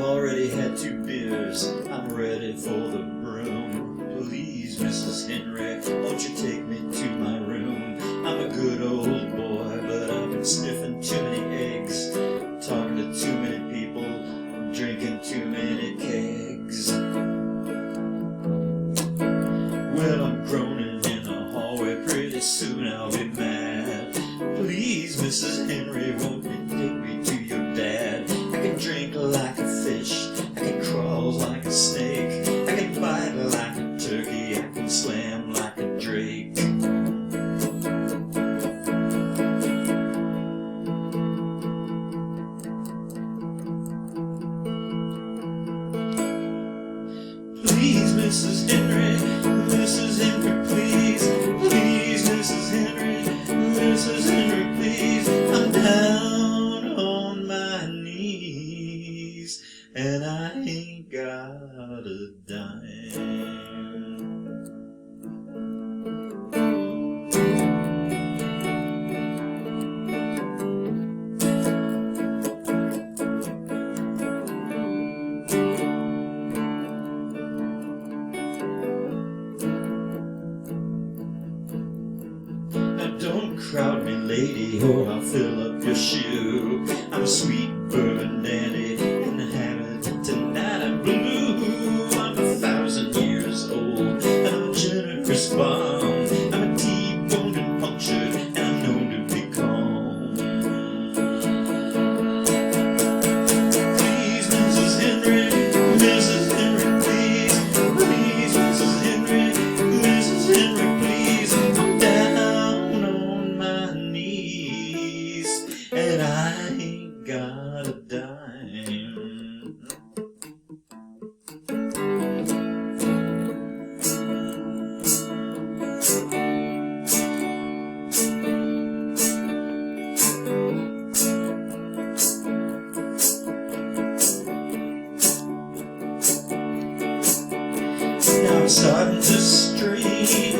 already had 2 beers, I'm ready for the broom. Please, Mrs. Henry, won't you take me to my room? I'm a good old boy, but I've been sniffing too many eggs, talking to too many people, drinking too many kegs. Well, I'm groaning in the hallway, pretty soon I'll be mad. Please, Mrs. Henry, won't you take me to your dad? I can drink like a fish, I can crawl like a snake, I can bite like a turkey, I can slam like a drake. Please, Mrs. Henry, Mrs. Henry, please. Please, Mrs. Henry, Mrs. Henry, please. I'm down on my knees, and I ain't got a dime. Don't crowd me, lady, or I'll fill up your shoe. I'm a sweet bourbon dandy, inhabited tonight I'm blue. I'm 1,000 years old, and I'm a generous bomb. I'm a T-boned and punctured, and I'm known to be calm. Please, Mrs. Henry, Mrs. Henry, please. Please, Mrs. Henry, Mrs. Henry, please. I'm down on my knees, and I ain't got a dime. Now I'm starting to stray